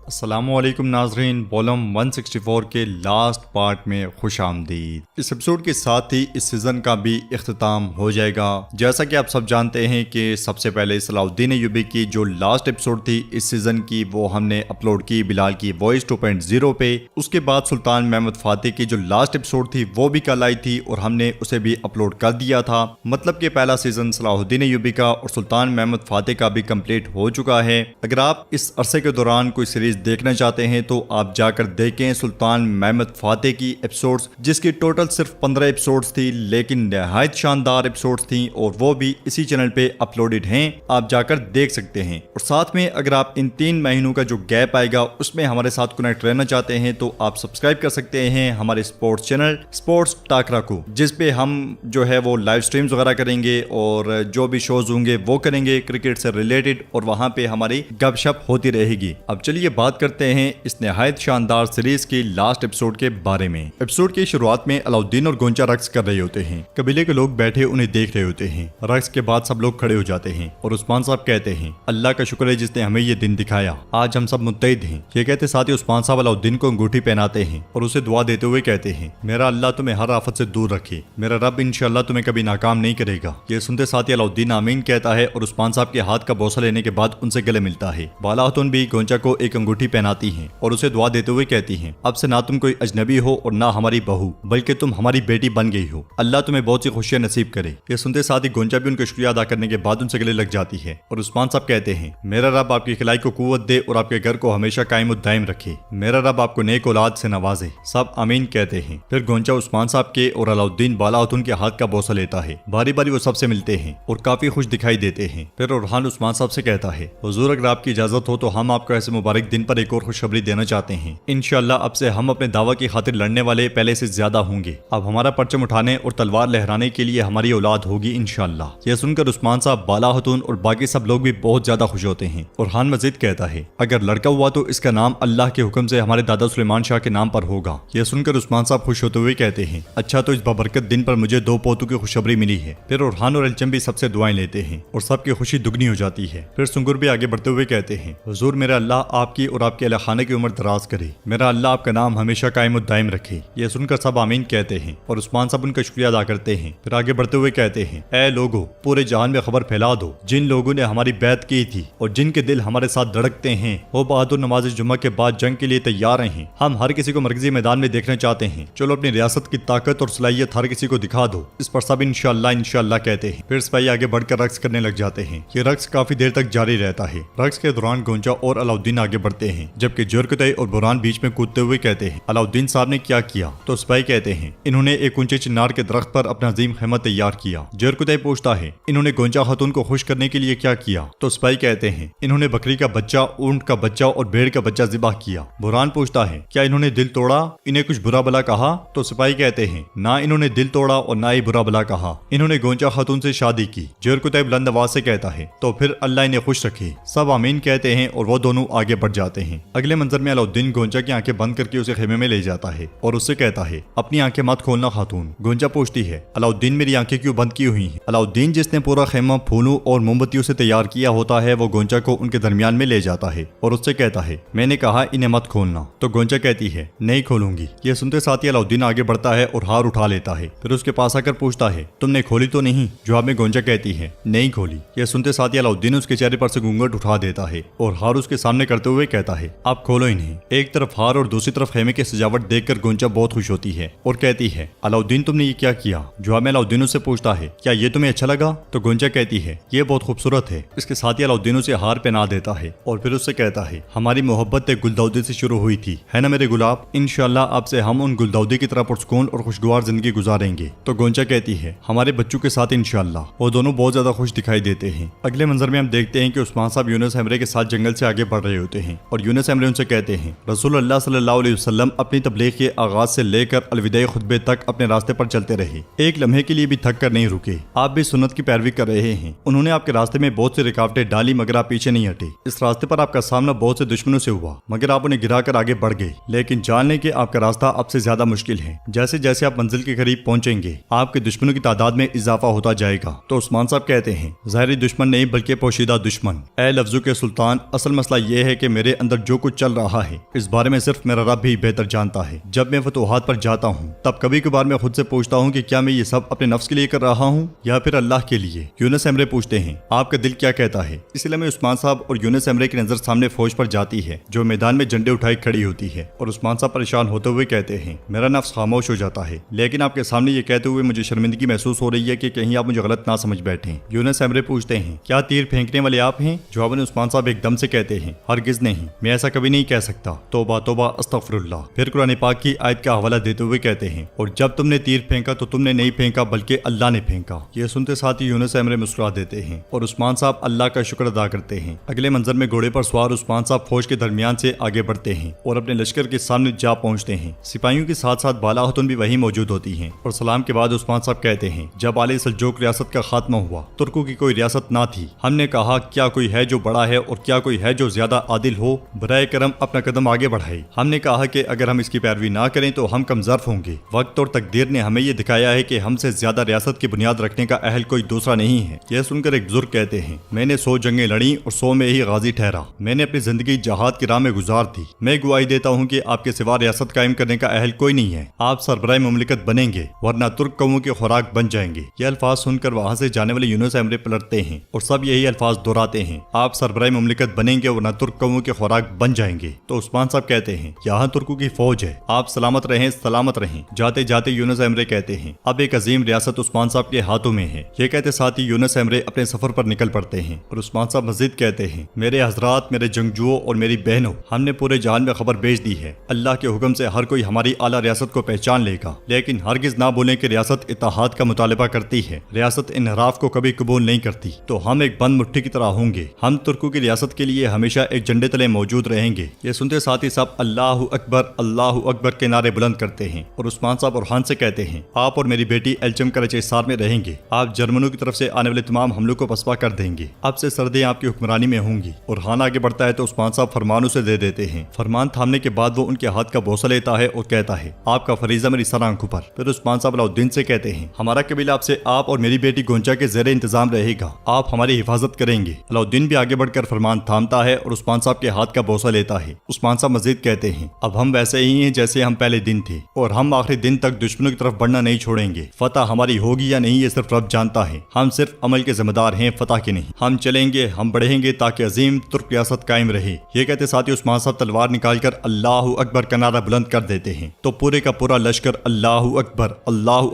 अस्सलामुअलैकुम नाजरीन, वॉल्यूम 164 के लास्ट पार्ट में खुश आमदीद। इस एपिसोड के साथ ही इस सीज़न का भी इख्तिताम हो जाएगा। जैसा कि आप सब जानते हैं कि सबसे पहले सलाहुद्दीन अय्यूबी की जो लास्ट एपिसोड थी इस सीज़न की वो हमने अपलोड की बिलाल की वॉइस 2.0 पे। उसके बाद सुल्तान महमूद फातिह की जो लास्ट एपिसोड थी वो भी कल आई थी और हमने उसे भी अपलोड कर दिया था। मतलब कि पहला सीज़न सलाहुद्दीन अय्यूबी का और सुल्तान महमूद फातिह का भी कंप्लीट हो चुका है। अगर आप इस अरसे के दौरान कोई सीरीज देखना चाहते हैं तो आप जाकर देखें सुल्तान महमूद फातिह की एपिसोड्स, जिसकी टोटल सिर्फ 15 एपिसोड्स थी लेकिन नहायत शानदार एपिसोड्स थी और वो भी इसी चैनल पे अपलोडेड हैं। आप जाकर देख सकते हैं। और साथ में अगर आप इन 3 महीनों का जो गैप आएगा उसमें हमारे साथ कनेक्ट रहना चाहते हैं तो आप सब्सक्राइब कर सकते हैं हमारे स्पोर्ट्स चैनल स्पोर्ट्स टाकरा को, जिसपे हम जो है वो लाइव स्ट्रीम्स वगैरह करेंगे और जो भी शोज होंगे वो करेंगे क्रिकेट से रिलेटेड और वहाँ पे हमारी गपशप होती रहेगी। अब चलिए बात करते हैं इस निहायत शानदार सीरीज की लास्ट एपिसोड के बारे में। एपिसोड की शुरुआत में अलाउद्दीन और गोंचा रक्स कर रहे होते हैं। कबीले के लोग बैठे उन्हें देख रहे होते हैं। रक्स के बाद सब लोग खड़े हो जाते हैं और उस्मान साहब कहते हैं अल्लाह का शुक्र है जिसने हमें ये दिन दिखाया, आज हम सब मुत्तहिद हैं। ये कहते साथ ही उस्मान साहब अलाउद्दीन को अंगूठी पहनाते हैं और उसे दुआ देते हुए कहते हैं मेरा अल्लाह तुम्हें हर आफत से दूर रखे, मेरा रब इंशाअल्लाह तुम्हें कभी नाकाम नहीं करेगा। ये सुनते साथ ही अलाउद्दीन आमीन कहता है और उस्मान साहब के हाथ का बोसा लेने के बाद उनसे गले मिलता है। बाला खातून भी गोंचा को एक अंगूठी पहनाती हैं और उसे दुआ देते हुए कहती हैं अब से ना तुम कोई अजनबी हो और ना हमारी बहू बल्कि तुम हमारी बेटी बन गई हो, अल्लाह तुम्हें बहुत सी खुशियां नसीब करे। ये सुनते साथ ही गोंचा भी उनका शुक्रिया अदा करने के बाद उनसे गले लग जाती है और उस्मान साहब कहते हैं मेरा रब आपकी खिलाई को कुव्वत दे और आपके घर को हमेशा कायम दायम रखे, मेरा रब आपको नेक औलाद से नवाजे। सब आमीन कहते हैं। फिर गोंचा उस्मान साहब के और अलाउद्दीन बाला खातून के हाथ का बोसा लेता है। बारी बारी वो सबसे मिलते हैं और काफी खुश दिखाई देते हैं। फिर उरहान उस्मान साहब से कहता है हुजूर अगर आपकी इजाजत हो तो हम आपको ऐसे मुबारक दिन पर एक और खुशखबरी देना चाहते हैं। इंशाअल्लाह अब से हम अपने दावा की खातिर लड़ने वाले पहले से ज्यादा होंगे। अब हमारा परचम उठाने और तलवार लहराने के लिए हमारी औलाद होगी इंशाअल्लाह। यह सुनकर उस्मान साहब बाला खातून और बाकी सब लोग भी बहुत ज्यादा खुश होते हैं। उरहान मजीद कहता है अगर लड़का हुआ तो इसका नाम अल्लाह के हुक्म से हमारे दादा सुलेमान शाह के नाम पर होगा। यह सुनकर उस्मान साहब खुश होते हुए कहते हैं अच्छा तो इस बाबरकत दिन पर मुझे 2 पोतों की खुशखबरी मिली है। फिर उरहान और अलचम भी सबसे दुआएं लेते हैं और सबकी खुशी दुगनी हो जाती है। फिर सुंगुर भी आगे बढ़ते हुए कहते हैं हुजूर मेरा अल्लाह आपकी और आपके अहले खाने की उम्र दराज करे, मेरा अल्लाह आपका नाम हमेशा कायम दायम रखे। यह सुनकर सब आमीन कहते हैं और उस्मान साहब उनका शुक्रिया अदा करते हैं। फिर आगे बढ़ते हुए कहते हैं ऐ लोगों पूरे जहान में खबर फैला दो जिन लोगों ने हमारी बैत की थी और जिनके दिल हमारे साथ धड़कते हैं वो बहादुर नमाज जुम्मा के बाद जंग के लिए तैयार हैं। हम हर किसी को मरकजी मैदान में देखना चाहते हैं। चलो अपनी रियासत की ताकत और सलाहियत हर किसी को दिखा दो। इस पर सब इंशाअल्लाह इंशाअल्लाह कहते हैं। फिर सिपाही आगे बढ़कर रक्स करने लग जाते हैं। ये रक्स काफी देर तक जारी रहता है। रक्स के दौरान गोंचा और अलाउद्दीन आगे बढ़ते हैं जबकि जुरकुतई और बुरहान बीच में कूदते हुए कहते हैं अलाउद्दीन साहब ने क्या किया? तो सिपाही कहते हैं इन्होंने एक ऊंचे चिनार के दरख्त पर अपना अजीम खेमा तैयार किया। जुरकुतई पूछता है इन्होंने गोंचा खातून को खुश करने के लिए क्या किया? तो सिपाही कहते हैं इन्होंने बकरी का बच्चा, ऊंट का बच्चा और भेड़ का बच्चा ज़िबह किया। बुरहान पूछता है क्या इन्होंने दिल तोड़ा, इन्हें कुछ बुरा भला कहा? तो सिपाही कहते हैं ना इन्होंने दिल तोड़ा और ना ही बुरा भला कहा, इन्होंने गोंचा खातून से शादी की। जुरकुतई बुलंद आवाज से कहता है तो फिर अल्लाह इन्हें खुश रखे। सब आमीन कहते हैं और वो दोनों आगे बढ़ जाते हैं। अगले मंजर में अलाउद्दीन गोंचा की आंखें बंद करके उसे खेमे में ले जाता है और उससे कहता है अपनी आंखें मत खोलना खातून। गोंचा पूछती है अलाउद्दीन मेरी आंखें क्यों बंद की हुई हैं? अलाउद्दीन जिसने पूरा खेमा फूलों और मोमबत्तियों से तैयार किया होता है वो गोंचा को उनके दरमियान में ले जाता है और उससे कहता है मैंने कहा इन्हें मत खोलना। तो गोंचा कहती है नहीं खोलूंगी। यह सुनते साथ ही अलाउद्दीन आगे बढ़ता है और हार उठा लेता है। फिर उसके पास आकर पूछता है तुमने खोली तो नहीं? जवाब में गोंचा कहती है नहीं खोली। यह सुनते साथ ही अलाउद्दीन उसके चेहरे पर से घूंघट उठा देता है और हार उसके सामने करते हुए कहता है आप खोलो इन्हें। एक तरफ हार और दूसरी तरफ खेमे की सजावट देखकर गोंचा बहुत खुश होती है और कहती है अलाउद्दीन तुमने ये क्या किया? जवाब में अलाउद्दीन उससे पूछता है क्या ये तुम्हें अच्छा लगा? तो गोंचा कहती है ये बहुत खूबसूरत है। इसके साथ ही अलाउद्दीन उसे हार पहना देता है और फिर उससे कहता है हमारी मोहब्बत एक गुलदाउदी से शुरू हुई थी, है ना मेरे गुलाब? इंशाअल्लाह अब से हम उन गुलदाउदी की तरह पुरसुकून और खुशगवार जिंदगी गुजारेंगे। तो गोंचा कहती है हमारे बच्चों के साथ इंशाअल्लाह। वो दोनों बहुत ज्यादा खुश दिखाई देते हैं। अगले मंजर में हम देखते हैं कि उस्मान साहब यूनुस एमरे के साथ जंगल से आगे बढ़ रहे होते हैं और यूनुस एमरे उनसे कहते हैं रसूल अल्लाह सल्लल्लाहु अलैहि वसल्लम अपनी तबलीग के आगाज से लेकर अलविदाई खुतबे तक अपने रास्ते पर चलते रहे, एक लम्हे के लिए भी थक कर नहीं रुके। आप भी सुन्नत की पैरवी कर रहे हैं। उन्होंने आपके रास्ते में बहुत सी रुकावटें डाली मगर आप पीछे नहीं हटे। इस रास्ते पर आपका सामना बहुत से दुश्मनों से हुआ मगर आप उन्हें गिरा कर आगे बढ़ गए। लेकिन जान लें कि आपका रास्ता अब से ज्यादा मुश्किल है। जैसे जैसे आप मंजिल के करीब पहुंचेंगे आपके दुश्मनों की तादाद में इजाफा होता जाएगा। तो उस्मान साहब कहते हैं ज़ाहिरी दुश्मन नहीं बल्कि पोशीदा दुश्मन। ए लफ्जों के सुल्तान, असल मसला यह है कि मेरे अंदर जो कुछ चल रहा है इस बारे में सिर्फ मेरा रब भी बेहतर जानता है। जब मैं फतूहात पर जाता हूँ तब कभी कभार मैं खुद से पूछता हूँ कि क्या मैं ये सब अपने नफ्स के लिए कर रहा हूँ या फिर अल्लाह के लिए। यूनुस एमरे पूछते हैं आपका दिल क्या कहता है। इसलिए में उस्मान साहब और यूनुस एमरे की नजर सामने फौज पर जाती है जो मैदान में झंडे उठाई खड़ी होती है और उस्मान साहब परेशान होते हुए कहते हैं मेरा नफ्स खामोश हो जाता है, लेकिन आपके सामने ये कहते हुए मुझे शर्मिंदगी महसूस हो रही है कि कहीं आप मुझे गलत ना समझ बैठे। यूनुस एमरे पूछते हैं क्या तीर फेंकने वाले आप हैं। जवाब में उस्मान साहब एकदम से कहते हैं हरगिज नहीं, मैं ऐसा कभी नहीं कह सकता। तौबा तौबा अस्तगफिरुल्लाह। फिर कुरान पाक की आयत का हवाला देते हुए कहते हैं और जब तुमने तीर फेंका तो तुमने नहीं फेंका बल्कि अल्लाह ने फेंका। ये सुनते साथ ही यूनुस एमरे मुस्कुरा देते हैं और उस्मान साहब अल्लाह का शुक्र अदा करते हैं। अगले मंजर में घोड़े पर सवार उस्मान साहब फौज के दरमियान से आगे बढ़ते हैं और अपने लश्कर के सामने जा पहुंचते हैं। सिपाहियों के साथ साथ बाला हतुन भी वहीं मौजूद होती हैं और सलाम के बाद उस्मान साहब कहते हैं जब आले सल्जूक रियासत का खात्मा हुआ तुर्कों की कोई रियासत ना थी। हमने कहा क्या कोई है जो बड़ा है और क्या कोई है जो ज्यादा आदिल हो, बराए करम अपना कदम आगे बढ़ाए। हमने कहा कि अगर हम इसकी पैरवी ना करें तो हम कमजोर होंगे। वक्त और तकदीर ने हमें ये दिखाया है कि हमसे ज्यादा रियासत की बुनियाद रखने का अहल कोई दूसरा नहीं है। यह सुनकर एक बुजुर्ग कहते हैं मैंने 100 जंगें लड़ी और 100 में ही गाजी ठहरा। मैंने अपनी जिंदगी जहाद की राह में गुजार दी। मैं गवाही देता हूँ कि आपके सिवा रियासत कायम करने का अहल कोई नहीं है। आप सरबराह मुमलिकत बनेंगे वरना तुर्क कौमों की खुराक बन जाएंगे। ये अल्फाज सुनकर वहाँ से जाने वाले यूनुस एमरे पलटते हैं और सब यही अल्फाज दोहराते हैं आप सरबराह मुमलिकत बनेंगे वरना तुर्क कौमों की खुराक बन जाएंगे। तो उस्मान साहब कहते हैं यहाँ तुर्कों की फौज है, आप सलामत रहें सलामत रहें। जाते जाते यूनुस एमरे कहते हैं अब एक अजीम रियासत उस्मान साहब के हाथों में है। ये कहते साथ ही यूनुस एमरे अपने सफर पर निकल पड़ते हैं और उस्मान साहब मजीद कहते हैं मेरे हजरात, मेरे जंगजुओं और मेरी बहनों, हमने पूरे जहान में खबर भेज दी है। अल्लाह के हुक्म से हर कोई हमारी आला रियासत को पहचान लेगा, लेकिन हरगिज ना बोलें कि रियासत इत्तेहाद का मुतालबा करती है। रियासत इनहराफ को कभी कबूल नहीं करती। तो हम एक बंद मुट्ठी की तरह होंगे। हम तुर्कों की रियासत के लिए हमेशा एक झंडे तले मौजूद रहेंगे। ये सुनते साथ ही सब अल्लाह अकबर के नारे बुलंद करते हैं और उस्मान साहब और हान से कहते हैं आप और मेरी बेटी एल्चम कराची हिसार में रहेंगे। आप जर्मनों की तरफ से आने वाले तमाम हमलों को पसपा कर देंगे। अब से सर्दियां आपकी हुक्मरानी में होंगी। और हान आगे बढ़ता है तो उस्मान साहब फरमान उसे दे देते हैं। फरमान थामने के बाद वो उनके हाथ का बोसा लेता है और कहता है आपका फरीजा मेरी सर आंखों पर। फिर उस्मान साहब अलाउद्दीन से कहते हैं हमारा कबीला आपसे आप और मेरी बेटी गोंचा के ज़ेरे इंतजाम रहेगा, आप हमारी हिफाजत करेंगे। अलाउद्दीन भी आगे बढ़कर फरमान थामता है और उस्मान साहब के हाथ का बोसा लेता है। उस्मान साहब मजीद कहते हैं अब हम वैसे ही हैं जैसे हम पहले दिन थे और हम आखिरी दिन तक दुश्मनों की तरफ बढ़ना नहीं छोड़ेंगे। फतह हमारी होगी या नहीं ये सिर्फ रब जानता है। हम सिर्फ अमल के जिम्मेदार हैं, फतह के नहीं। हम चलेंगे, हम बढ़ेंगे ताकि अजीम तुर्क रियासत कायम रहे। ये कहते साथ ही उस्मान साहब तलवार निकालकर अल्लाह अकबर का नारा बुलंद कर देते हैं तो पूरे का पूरा लश्कर अल्लाह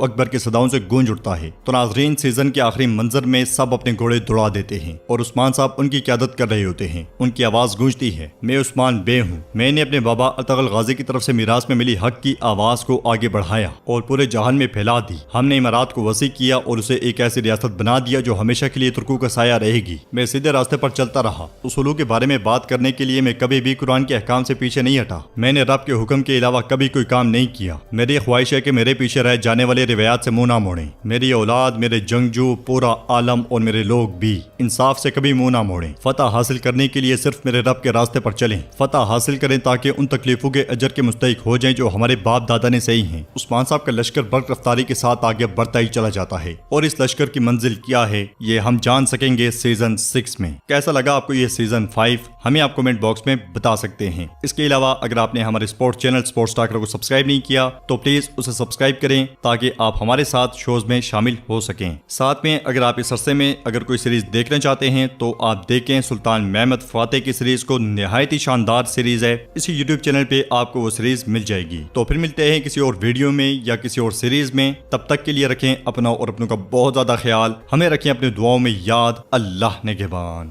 अकबर की सदाओं से गूंज उठता है। तो नाज़रीन सीजन के आखिरी मंजर में सब अपने घोड़े दौड़ा देते हैं और उस्मान साहब उनकी क़यादत कर रहे होते हैं। उनकी आवाज गूंजती है मैं उस्मान बे हूँ। मैंने अपने बाबा अतगल गाजी की तरफ से मीरास में मिली हक की आवाज को आगे बढ़ाया और पूरे जहान में फैला दी। हमने इमारात को वसी किया और उसे एक ऐसी रियासत बना दिया जो हमेशा के लिए तुर्कों का साया रहेगी। मैं सीधे रास्ते पर चलता रहा। उसूलों के बारे में बात करने के लिए मैं कभी भी कुरान के अहकाम से पीछे नहीं हटा। मैंने रब के हुक्म के अलावा कभी कोई काम नहीं किया। मेरी ख्वाहिश है कि मेरे पीछे रह जाने वाले रिवायात से मुंह ना मोड़े। मेरी औलाद, मेरे जंगजू, पूरा आलम और मेरे लोग भी इंसाफ से कभी मुंह ना मोड़े। फतह हासिल करने के लिए सिर्फ मेरे रब के रास्ते पर चलें। फतह हासिल करें ताकि उन तकलीफों के अजर के मुस्तहिक हो जाएं जो हमारे बाप दादा ने सही हैं। उस्मान साहब का लश्कर बर्क रफ्तारी के साथ आगे बढ़ता ही चला जाता है और इस लश्कर की मंजिल क्या है ये हम जान सकेंगे सीजन 6 में। कैसा लगा आपको ये सीजन 5 हमें आप कमेंट बॉक्स में बता सकते हैं। इसके अलावा अगर आपने हमारे स्पोर्ट्स चैनल स्पोर्ट्स टाकर को सब्सक्राइब नहीं किया तो प्लीज उसे सब्सक्राइब करें ताकि आप हमारे साथ शोज में शामिल हो सकें। साथ में अगर आप इस अरसे में अगर कोई सीरीज देखना चाहते हैं तो आप देखें सुल्तान महमद फातेह की सीरीज को। निहायत ही शानदार सीरीज है। इसी यूट्यूब चैनल पे आपको वो सीरीज मिल जाएगी। तो फिर मिलते हैं किसी और वीडियो में या किसी और सीरीज में। तब तक के लिए रखें अपना और अपनों का बहुत ज्यादा ख्याल। हमें रखें अपनी दुआओं में याद। अल्लाह निगहबान।